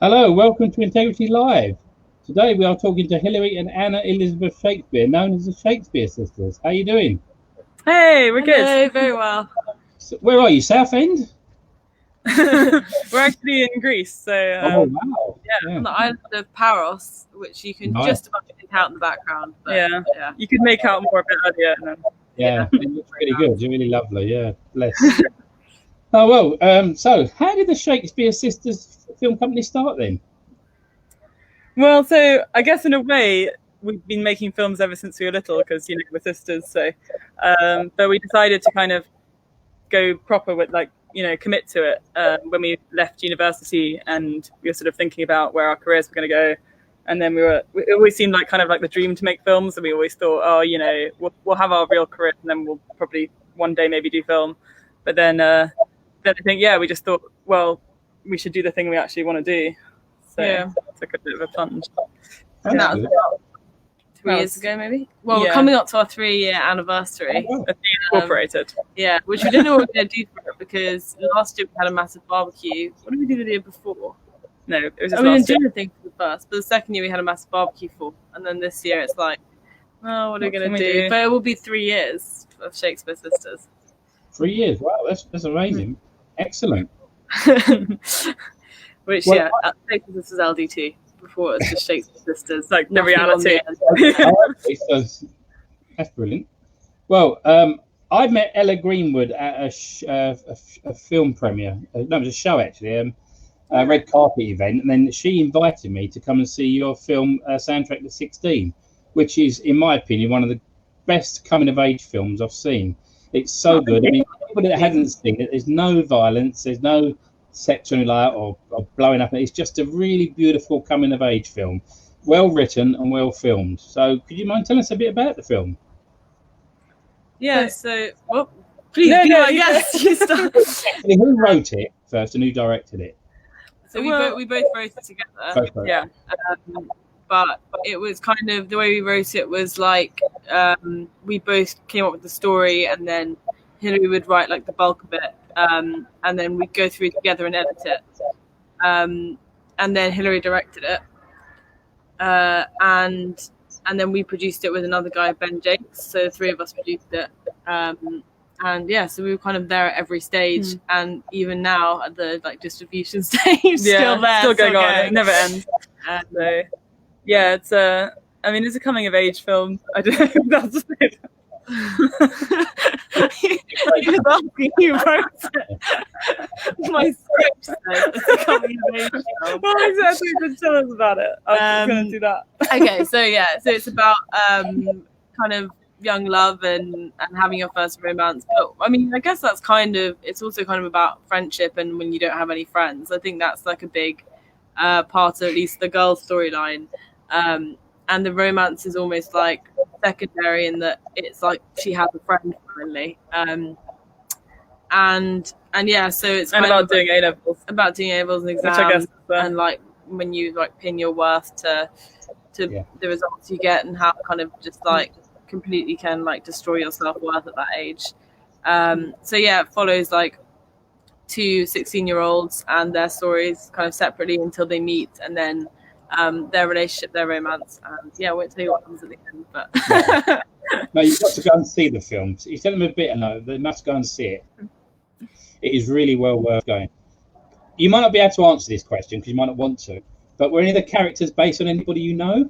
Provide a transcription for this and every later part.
Hello, welcome to Integrity Live. Today we are talking to Hilary and Anna-Elizabeth Shakespeare, known as the Shakespeare sisters. How are you doing? Hey, we're Hello, good. very well. So, where are you, Southend? We're actually in Greece, so Oh, wow. On the island of Paros, which you can Nice. just about make out in the background. But, yeah, you could make out more a bit earlier. And then, Yeah, it looks really good. It's really lovely. Yeah, bless. Oh, well, so how did the Shakespeare sisters film company start then? well, so I guess in a way we've been making films ever since we were little because we're sisters. So, but we decided to kind of go proper with commit to it when we left university, and we were sort of thinking about where our careers were going to go. And then it always seemed like kind of like the dream to make films, and we always thought, we'll have our real career, and then we'll probably one day maybe do film. But then I think we just thought, well, we should do the thing we actually want to do. So it took a bit of a plunge. And that was about 3 years ago, maybe. Well, we're coming up to our 3-year anniversary. Incorporated. Yeah, which we didn't know what we were going to do for it because last year we had a massive barbecue. What did we do the year before? No, it was just we last didn't do year. anything for the first, but the second year we had a massive barbecue for, and then this year it's like, oh, what are we going to do? But it will be 3 years of Shakespeare Sisters. 3 years. Wow, that's amazing. Excellent. Which Shakespeare Sisters LD2. Before it was just Shakespeare Sisters, like the reality. That's brilliant. Well, I met Ella Greenwood at a film premiere. No, it was a show actually, a red carpet event, and then she invited me to come and see your film Soundtrack to 16, which is, in my opinion, one of the best coming of age films I've seen. It's so good. I mean, people that haven't seen it, there's no violence, there's no sex or blowing up. It's just a really beautiful coming of age film, well written and well filmed. So could you mind telling us a bit about the film? Yeah, so please I guess you start. Who wrote it first and who directed it? So we both wrote it together. But it was kind of the way we wrote it was like we both came up with the story, and then Hilary would write like the bulk of it. And then we'd go through together and edit it. And then Hilary directed it. And then we produced it with another guy, Ben Jakes. So the 3 of us produced it. So we were kind of there at every stage. And even now at the distribution stage, still there. Still going on. It never ends. So, it's it's a coming of age film. I don't know if that's it. He was asking who wrote it. My script says it's a coming of age film. Well, exactly. Just tell us about it. I was going to do that. Okay, so it's about kind of young love and having your first romance. But I mean, I guess that's it's also kind of about friendship and when you don't have any friends. I think that's like a big part of at least the girl's storyline. And the romance is almost like secondary in that it's like she has a friend finally. So it's kind about of doing A-levels. About doing A-levels and exams. Which I guess and like when you like pin your worth to the results you get and how kind of just like completely can like destroy your self-worth at that age. It follows like 2 16-year-olds and their stories kind of separately until they meet, and then their relationship, their romance, and I won't tell you what happens at the end. But No, you've got to go and see the film. You tell them a bit, and they must go and see it. It is really well worth going. You might not be able to answer this question because you might not want to, but were any of the characters based on anybody you know?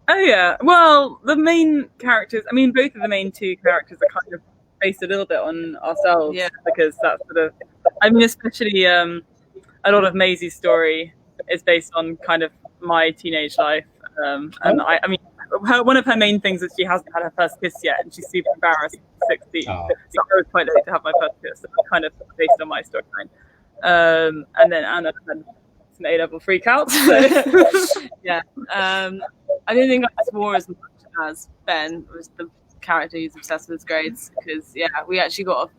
Oh yeah, well, the main characters. I mean, both of the main 2 characters are kind of based a little bit on ourselves. Yeah, because that's sort of. I mean, especially a lot of Maisie's story is based on kind of my teenage life, and I mean, one of her main things is she hasn't had her first kiss yet, and she's super embarrassed at 16. So I was quite late to have my first kiss, so it's kind of based on my storyline. And then Anna had some A-level freakouts. So. I don't think I swore as much as Ben was the character who's obsessed with his grades, because we actually got a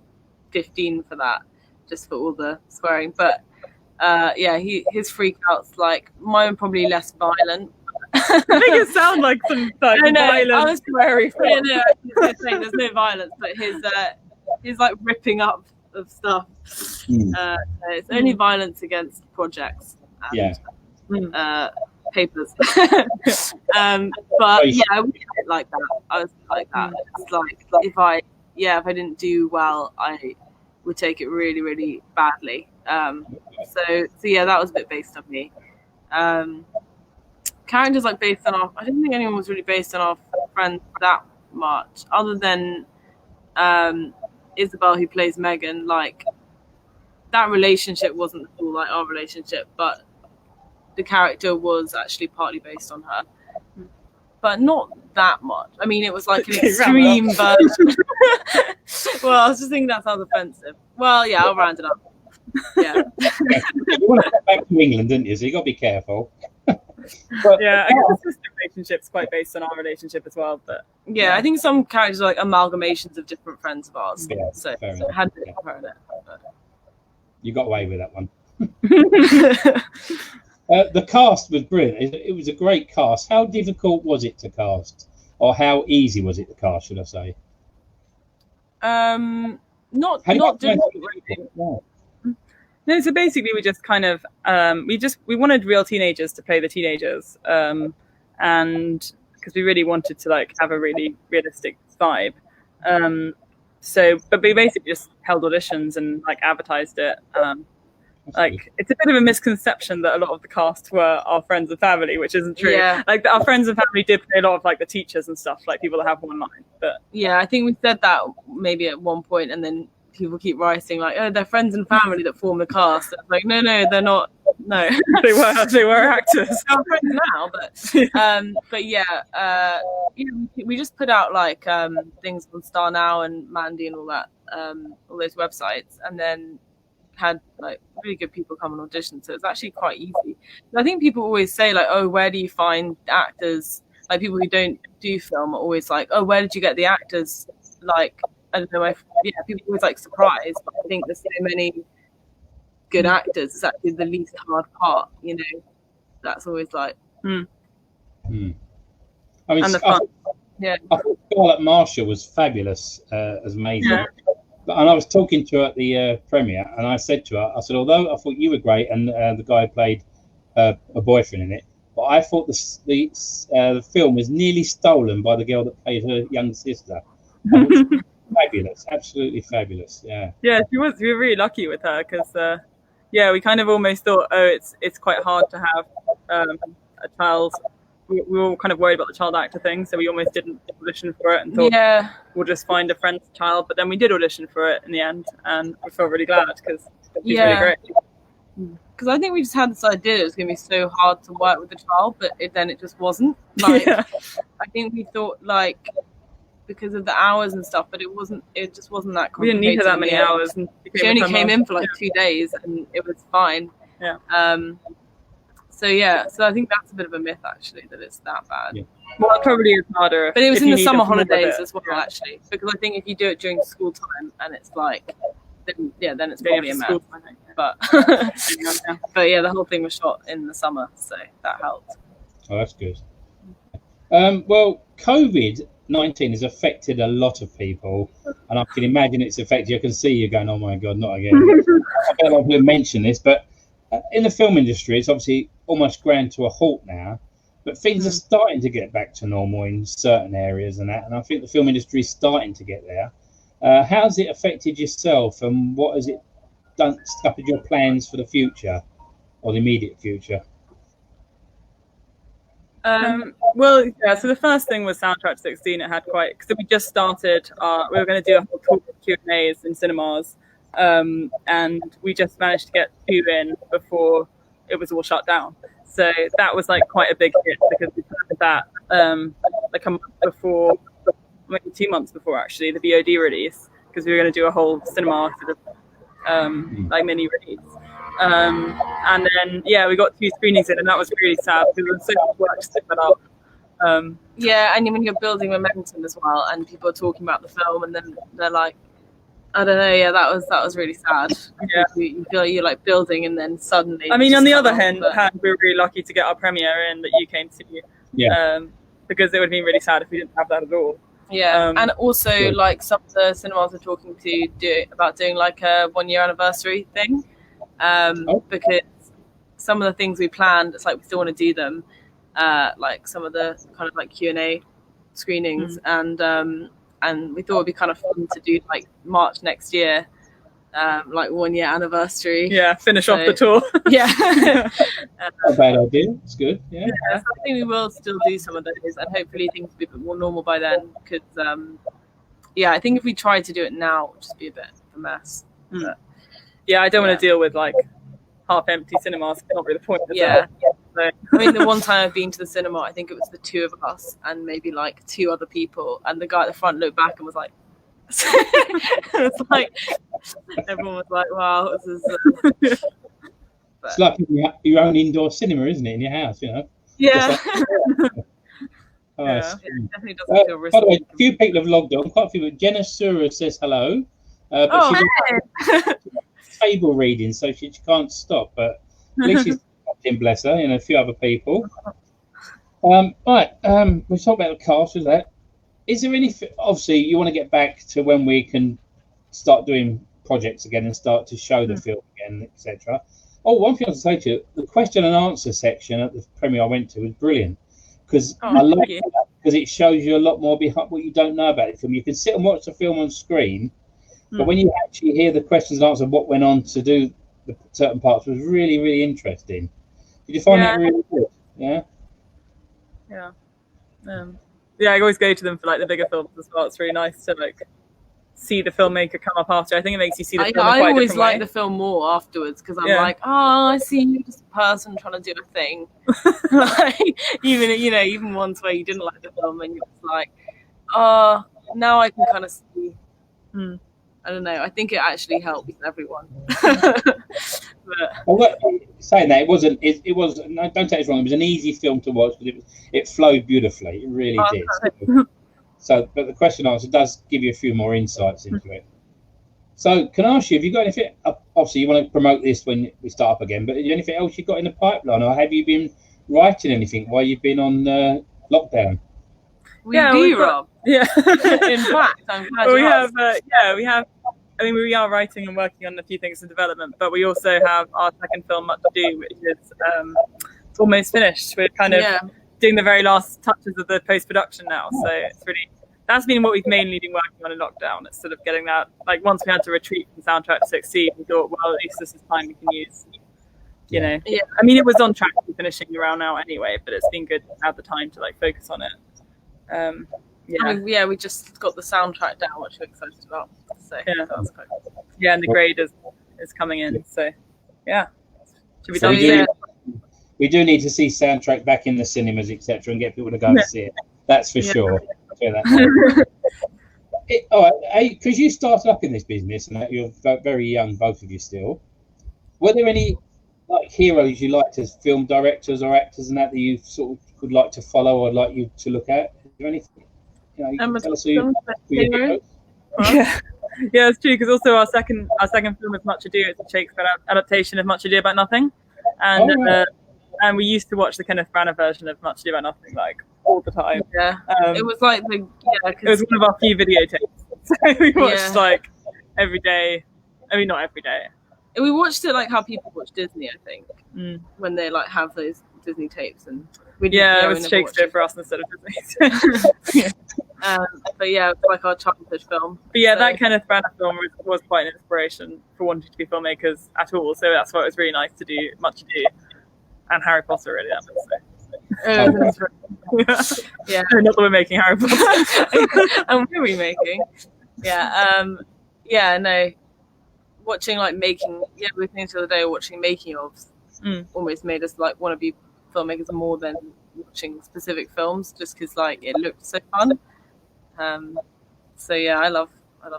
15 for that, just for all the swearing. But his freakouts, like mine, probably less violent. I think it sounds like some violent. I was sweary. There's no violence, but his like ripping up of stuff. It's only violence against projects and papers. But yeah, I was like that. I was like that. It's like if I didn't do well, I would take it really, really badly. So yeah, that was a bit based on me. Characters like based on I don't think anyone was really based on our friends that much, other than Isabel, who plays Megan. Like, that relationship wasn't at all like our relationship, but the character was actually partly based on her, but not that much. I mean, it was like an extreme version. Well, I was just thinking that sounds offensive. Well, yeah, I'll round it up. Yeah. You want to come back to England, didn't you? So you got to be careful. But, yeah, I guess the sister relationship's quite based on our relationship as well. But yeah, I think some characters are like amalgamations of different friends of ours. Yeah, so fair it enough. had a bit of her in it. You got away with that one. The cast was brilliant. It was a great cast. How difficult was it to cast, or how easy was it to cast? Should I say? Not difficult. No, so basically we just kind of we wanted real teenagers to play the teenagers, and because we really wanted to like have a really realistic vibe. But we basically just held auditions and like advertised it. Like, it's a bit of a misconception that a lot of the cast were our friends and family, which isn't true. Yeah. Like, our friends and family did play a lot of like the teachers and stuff, like people that have one line. But yeah, I think we said that maybe at one point, and then people keep writing like, "Oh, they're friends and family that form the cast." It's like, no, they're not. No, they were actors. They're friends now, but yeah, we just put out like things on Star Now and Mandy and all that, all those websites, and then had like really good people come and audition. So it's actually quite easy. I think people always say like, "Oh, where do you find actors?" Like, people who don't do film are always like, "Oh, where did you get the actors?" Like, I don't know. People always like surprised, but I think there's so many good actors. It's actually the least hard part, you know. That's always like. I mean, and the fun. I thought Scarlett Marshall was fabulous as Maisie. Yeah. And I was talking to her at the premiere, and I said to her, I said, although I thought you were great, and the guy played a boyfriend in it, but I thought the film was nearly stolen by the girl that played her young sister. Fabulous, absolutely fabulous. Yeah. Yeah, we were really lucky with her because, we kind of almost thought, it's quite hard to have a child. We were all kind of worried about the child actor thing, so we almost didn't audition for it and thought we'll just find a friend's child. But then we did audition for it in the end, and we felt really glad because it's really great. Because I think we just had this idea it was going to be so hard to work with the child, but then it just wasn't. Like, I think we thought like because of the hours and stuff, but it wasn't. It just wasn't that complicated. We didn't need her that many hours. And she only came in for like 2 days, and it was fine. Yeah. So I think that's a bit of a myth, actually, that it's that bad. Yeah. Well, it probably is harder. But it was in the summer holidays as well, actually, because I think if you do it during school time and it's like, then it's probably a mess. But but yeah, the whole thing was shot in the summer, so that helped. Oh, that's good. Well, COVID-19 has affected a lot of people, and I can imagine it's affected. I can see you going, "Oh my God, not again!" I don't know if we'll mention this, but in the film industry, it's obviously almost ground to a halt now, but things are starting to get back to normal in certain areas and that, and I think the film industry is starting to get there. How's it affected yourself, and what has it done, scuppered your plans for the future or the immediate future? So the first thing was Soundtrack 16. It had because we just started. We were going to do a whole talk of Q&As in cinemas, and we just managed to get 2 in before it was all shut down. So that was like quite a big hit because we planned that like a month before, maybe 2 months before actually, the VOD release, because we were going to do a whole cinema sort of like mini release. And then we got 2 screenings in, and that was really sad because it was so much work to set that up. And when you're building momentum as well, and people are talking about the film, and then they're like, I don't know, that was really sad. Yeah, you feel you're like building, and then suddenly. I mean, on the other hand, we were really lucky to get our premiere in that you came to. Yeah. Because it would have been really sad if we didn't have that at all. Yeah, and also like some of the cinemas are talking about doing like a 1-year anniversary thing, because some of the things we planned, it's like we still want to do them, like some of the kind of like Q&A screenings, and we thought it'd be kind of fun to do like March next year, like 1 year anniversary. Yeah, finish off the tour. Yeah. Not a bad idea. It's good. Yeah. So I think we will still do some of those, and hopefully things will be a bit more normal by then. Because I think if we tried to do it now, it would just be a bit of a mess. But, yeah, I don't want to deal with like half-empty cinemas. It's not really the point. Yeah. So, I mean, the one time I've been to the cinema, I think it was the two of us and maybe like 2 other people, and the guy at the front looked back and was like, it's like everyone was like, "Wow, this is." It's like your own indoor cinema, isn't it, in your house? You know. Yeah. Like, it definitely doesn't feel risky. By the way, a few people have logged on. Quite a few. Jenna Sura says hello. But she's table reading, so she can't stop. But at least she's in, bless her, and a few other people. Right. We talked about the cast. Was that? Is there anything? Obviously, you want to get back to when we can start doing projects again and start to show the film again, etc. Oh, one thing I was to say to you: the question and answer section at the premiere I went to was brilliant, because I like that, because it shows you a lot more behind what you don't know about the film. You can sit and watch the film on screen, but when you actually hear the questions and answers, what went on to do the certain parts was really, really interesting. Did you find that really good? Yeah. Yeah, I always go to them for like the bigger films as well. It's really nice to like see the filmmaker come up after. I think it makes you see the film. I always like the film more afterwards, because I'm like, oh, I see you just a person trying to do a thing. Like, even once where you didn't like the film and you're like, oh, now I can kind of see. I don't know. I think it actually helps everyone. Well, saying that, it wasn't. It was. No, don't take it wrong. It was an easy film to watch, but it flowed beautifully. It really did. So, but the question answer does give you a few more insights into it. So, can I ask you, have you got anything? Obviously, you want to promote this when we start up again, but is there anything else you've got in the pipeline, or have you been writing anything while you've been on lockdown? We do, Rob. Yeah. In fact, I'm glad we have. We have. I mean, we are writing and working on a few things in development, but we also have our second film, Much Ado, which is almost finished. We're kind of doing the very last touches of the post-production now, so it's really, that's been what we've mainly been working on in lockdown. It's sort of getting that, like, once we had to retreat from soundtrack to succeed, we thought, well, at least this is time we can use, you know. Yeah. I mean, it was on track to finishing around now anyway, but it's been good to have the time to like focus on it. We just got the soundtrack down, which we're excited about. So that was quite cool. Yeah, and the grade is coming in. So yeah, we do need to see soundtrack back in the cinemas, etc., and get people to go and see it. That's for sure. All right, because you started up in this business and you're very young, both of you still. Were there any like heroes you liked as film directors or actors and that you sort of would like to follow or like you to look at? Is there anything? You can tell us who your heroes? Yeah, it's true, because also our second film is Much Ado. It's a Shakespeare adaptation of Much Ado About Nothing, and we used to watch the Kenneth Branagh version of Much Ado About Nothing like all the time. Yeah, it was like it was one of our few videotapes, so we watched like every day. I mean, not every day. We watched it like how people watch Disney, I think, when they like have those Disney tapes, and it was Shakespeare for us instead of Disney. But yeah, it's like our childhood film. But yeah, that Kenneth Branagh film was quite an inspiration for wanting to be filmmakers at all. So that's why it was really nice to do Much Ado and Harry Potter. Really, that was so. Yeah. Not that we're making Harry Potter, and we're remaking. No. Watching like making. Yeah, we were thinking the other day watching making ofs almost made us like want to be filmmakers more than watching specific films, just because like it looked so fun. So yeah, I love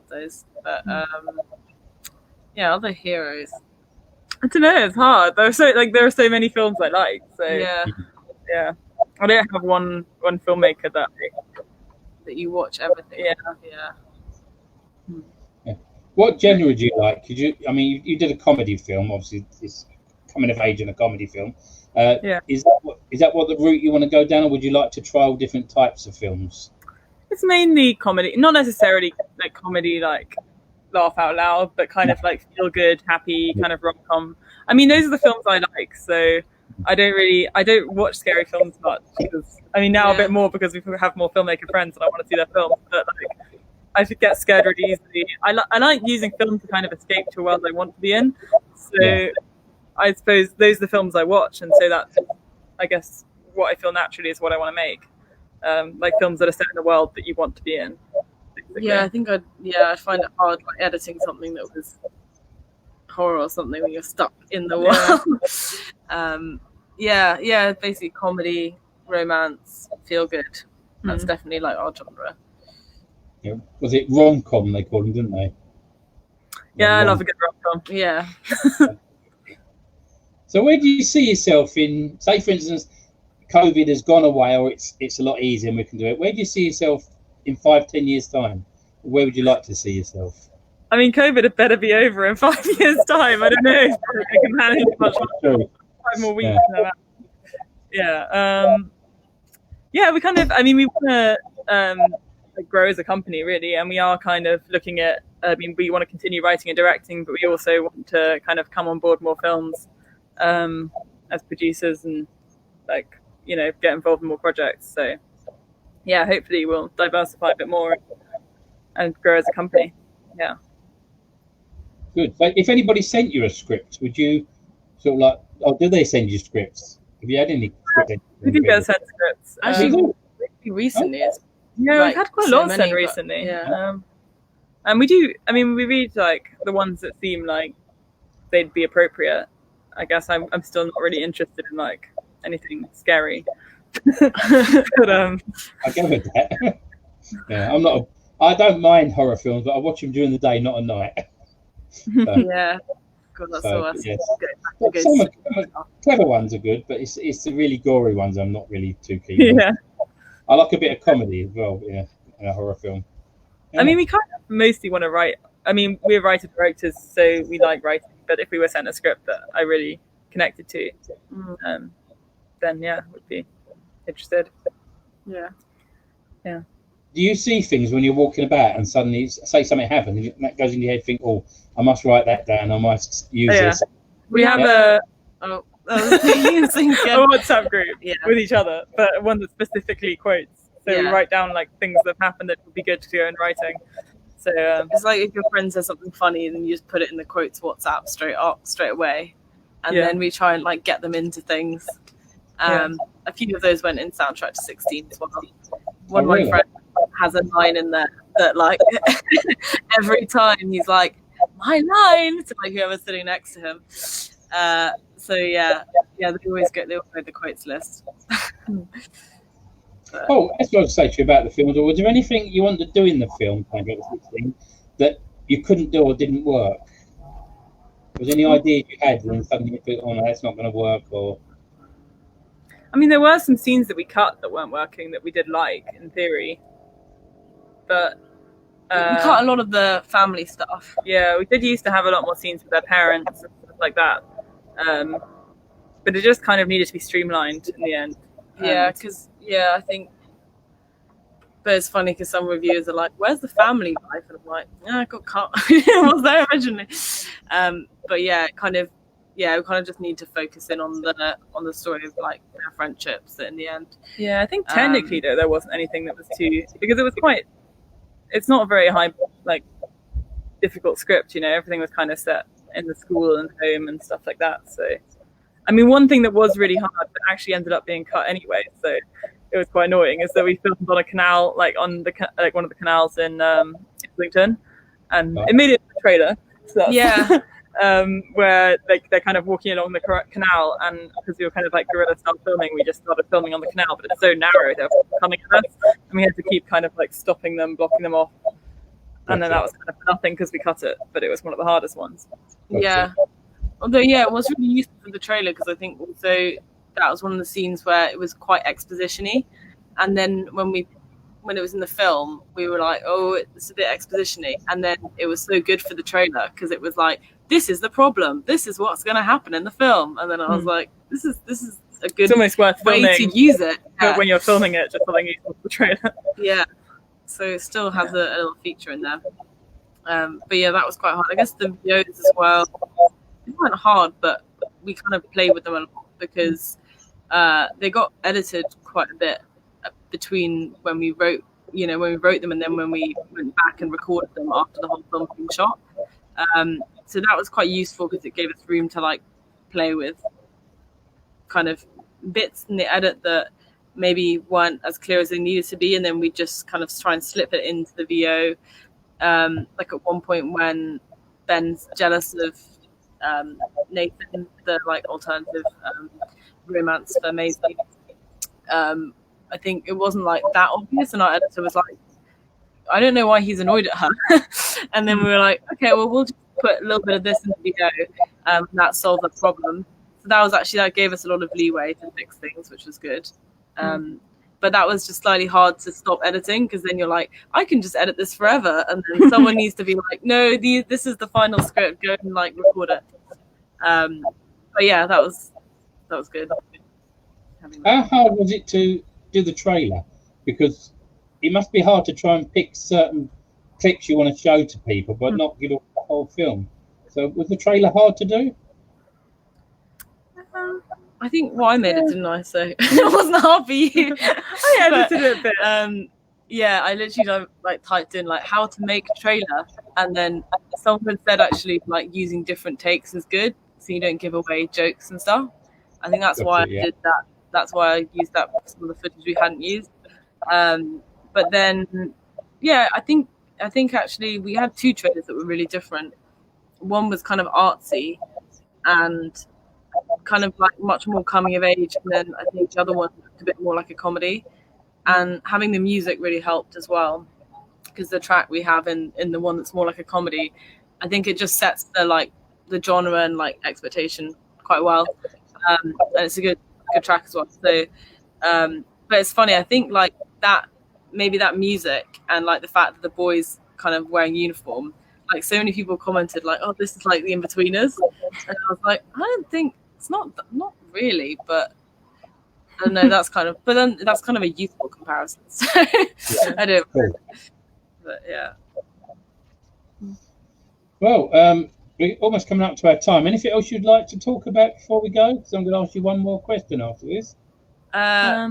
those. But other heroes. I don't know. It's hard. There are so many films I like. So yeah. I don't have one filmmaker that you watch everything. Yeah. What genre do you like? You did a comedy film, obviously. It's coming of age in a comedy film. Is that what the route you want to go down, or would you like to try all different types of films? It's mainly comedy, not necessarily like comedy like laugh out loud, but kind of like feel good, happy kind of rom-com. I mean, those are the films I like. So I don't watch scary films much because, I mean, now a bit more because we have more filmmaker friends and I want to see their films. But like, I get scared really easily. I like using film to kind of escape to a world I want to be in. So I suppose those are the films I watch, and so that's, I guess, what I feel naturally is what I want to make. Like films that are set in a world that you want to be in. Basically. Yeah, I think I find it hard like editing something that was horror or something when you're stuck in the world. Basically comedy, romance, feel good. That's definitely like our genre. Yeah. Was it rom-com they called them, didn't they? Yeah, I love a good rom-com. Yeah. So where do you see yourself in, say for instance, COVID has gone away, or it's a lot easier and we can do it. Where do you see yourself in 5-10 years time? Where would you like to see yourself? I mean, COVID had better be over in 5 years time. I don't know if I can manage much longer. 5 more weeks. We kind of, I mean, we want to grow as a company really, and we are kind of looking at, I mean, we want to continue writing and directing, but we also want to kind of come on board more films as producers and like, you know, get involved in more projects. So yeah, hopefully we'll diversify a bit more and grow as a company. Yeah. Good. But if anybody sent you a script, would you sort of like, or did they send you scripts? Have you had any scripts? We do get sent scripts. Actually, recently, we've had quite a lot sent recently. And we do, I mean, we read like the ones that seem like they'd be appropriate. I guess I'm still not really interested in like anything scary. But I go with that. Yeah, I don't mind horror films, but I watch them during the day, not at night. Yeah. God, that's so awesome. Yes. Some clever ones are good, but it's the really gory ones I'm not really too keen on. Yeah. I like a bit of comedy as well, in a horror film. Yeah. I mean, we kind of mostly want to write. I mean, we're writer directors, so we like writing. But if we were sent a script that I really connected to, then would be interested. Yeah. Do you see things when you're walking about and suddenly say something happens and that goes in your head? Think, oh, I must write that down. I must use this. We have a WhatsApp group with each other, but one that specifically quotes. So we write down like things that have happened that would be good to do in writing. So it's like if your friend says something funny, then you just put it in the quotes WhatsApp straight away, and then we try and like get them into things. A few of those went in Soundtrack to 16 as well. One of my friends has a line in there that like every time he's like, my line, to like whoever's sitting next to him. They always go the quotes list. Oh, that's what I was say to you about the films. Or was there anything you wanted to do in the film, that you couldn't do or didn't work? Was there any ideas you had and then suddenly you thought, oh no, that's not going to work? Or I mean, there were some scenes that we cut that weren't working that we did like in theory, but we cut a lot of the family stuff. Yeah, we did used to have a lot more scenes with their parents and stuff like that, but it just kind of needed to be streamlined in the end. I think. But it's funny because some reviewers are like, "Where's the family life?" And I'm like, "Yeah, I got cut. It was there originally." But we kind of just need to focus in on the story of like their friendships in the end. Yeah, I think technically though there wasn't anything that was too, because it was quite. It's not a very high like difficult script, you know. Everything was kind of set in the school and home and stuff like that. So, I mean, one thing that was really hard but actually ended up being cut anyway, so it was quite annoying, is that we filmed on a canal, like on the one of the canals in Islington, and it made it a trailer. So where they're kind of walking along the canal, and because we were kind of like guerrilla style filming, we just started filming on the canal, but it's so narrow they're coming at us, and we had to keep kind of like stopping them, blocking them off, and then that was kind of nothing because we cut it, but it was one of the hardest ones. Although it was really useful for the trailer, because I think also that was one of the scenes where it was quite exposition-y, and then when it was in the film, we were like, oh, it's a bit exposition-y, and then it was so good for the trailer because it was like, this is the problem, this is what's going to happen in the film, and then I was like, this is a good, it's almost worth way filming, to use it. But when you're filming it, just something useful for the trailer. So it still has a little feature in there. But that was quite hard. I guess the videos as well, it weren't hard, but we kind of play with them a lot because they got edited quite a bit between when we wrote them and then when we went back and recorded them after the whole film had been shot. So that was quite useful because it gave us room to like play with kind of bits in the edit that maybe weren't as clear as they needed to be, and then we just kind of try and slip it into the VO. Like at one point when Ben's jealous of Nathan, the like alternative romance for Maisie, I think it wasn't like that obvious, and our editor was like, I don't know why he's annoyed at her. And then we were like, okay, well, we'll just put a little bit of this in the video, and that solved the problem. So that gave us a lot of leeway to fix things, which was good. But that was just slightly hard to stop editing, because then you're like, I can just edit this forever, and then someone needs to be like, no, this is the final script, go and like record it. But yeah, that was good. How hard was it to do the trailer? Because it must be hard to try and pick certain clips you want to show to people, but not give away the whole film. So was the trailer hard to do? I think I made it, didn't I? So it wasn't hard for you. I edited it a bit. Yeah, I literally like typed in like how to make a trailer, and then someone said actually like using different takes is good, so you don't give away jokes and stuff. I think that's why I did that. That's why I used that for some of the footage we hadn't used. But then, yeah, I think actually we had two trailers that were really different. One was kind of artsy and kind of like much more coming of age, and then I think the other one looked a bit more like a comedy. And having the music really helped as well, because the track we have in the one that's more like a comedy, I think it just sets the genre and like expectation quite well, and it's a good track as well. So, but it's funny. I think like that, maybe that music and like the fact that the boys kind of wearing uniform, like so many people commented like, oh, this is like the In-Betweeners, and I was like, I don't think it's not really, but I don't know. That's kind of a youthful comparison. So I don't know. But yeah. Well, we're almost coming up to our time. Anything else you'd like to talk about before we go? Because I'm going to ask you one more question after this.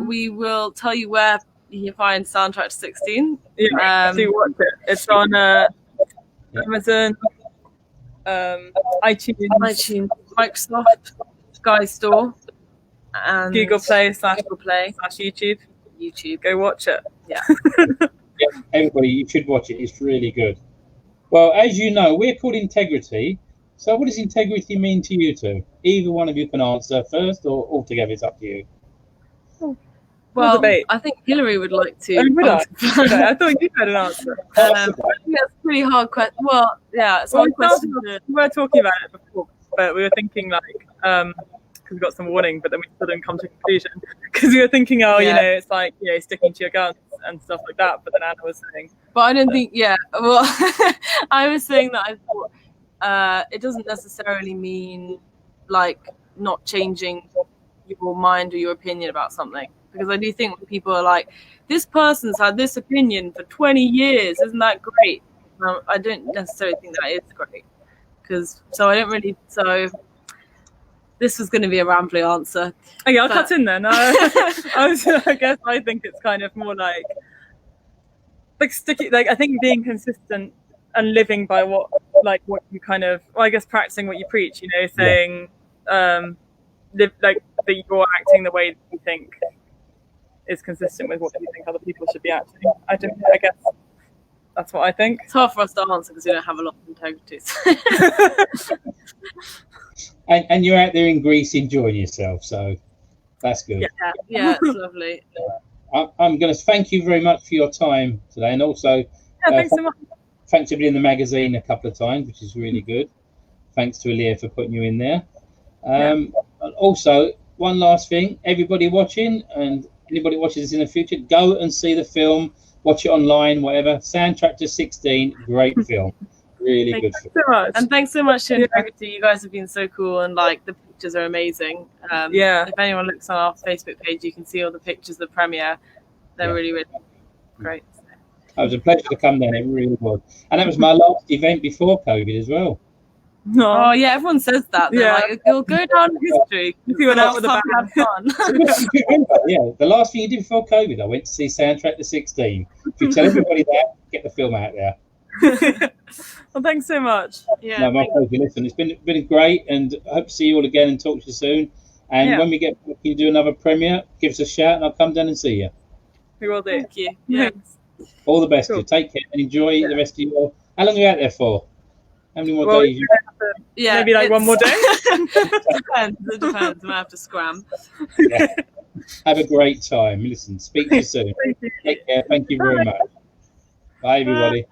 We will tell you where you can find Soundtrack to 16. Yeah, do watch it. It's on Amazon, iTunes, Microsoft, Sky Store, and Google Play / YouTube. Go watch it. Yeah. Yeah, everybody, you should watch it. It's really good. Well, as you know, we're called Integrity. So what does integrity mean to you two? Either one of you can answer first, or altogether it's up to you. Well, I think Hillary would like to. I thought you had an answer. I think that's a pretty hard question. Well, yeah, it's a hard question. We were talking about it before, but we were thinking like, because we got some warning, but then we still didn't come to a conclusion. Because we were thinking, it's like, sticking to your guns and stuff like that. But then Anna was saying. But I don't think, well, I was saying that I thought it doesn't necessarily mean like not changing your mind or your opinion about something. Because I do think when people are like, this person's had this opinion for 20 years, isn't that great? I don't necessarily think that is great. So this was going to be a rambling answer. Okay, I'll cut in then. I guess I think it's kind of more like sticky. Like I think being consistent and living by what you kind of, I guess practicing what you preach. Saying live like that you're acting the way that you think is consistent with what you think other people should be acting. I guess that's what I think. It's hard for us to answer because we don't have a lot of integrity. And you're out there in Greece enjoying yourself, so that's good. Yeah, it's lovely. I'm going to thank you very much for your time today, and also thanks so much. Thanks for being in the magazine a couple of times, which is really good. Thanks to Aaliyah for putting you in there. And also, one last thing, everybody watching and anybody watching this in the future, go and see the film, watch it online, whatever. Soundtrack to 16, great film. Really good film. So much. And thanks so much to Integrity. You guys have been so cool, and like the pictures are amazing. If anyone looks on our Facebook page, you can see all the pictures of the premiere. They're really, really great. It was a pleasure to come down. It really was. And that was my last event before COVID as well. Oh yeah, everyone says that. They're like, it'll go down in history. You went out with a bang. Yeah, the last thing you did before COVID, I went to see Soundtrack to 16. If you tell everybody that, get the film out there. Well, thanks so much. Yeah, no, my pleasure. Listen, it's been great, and I hope to see you all again and talk to you soon. And when we get back, you do another premiere, give us a shout, and I'll come down and see you. We will do. Thank you. Yeah. All the best. Cool. You take care and enjoy the rest of your. How long are you out there for? How many more days? Yeah, maybe like one more day. It depends. I might have to scram. Yeah. Have a great time. Listen, speak to you soon. Take care. Thank you very much. Bye, everybody.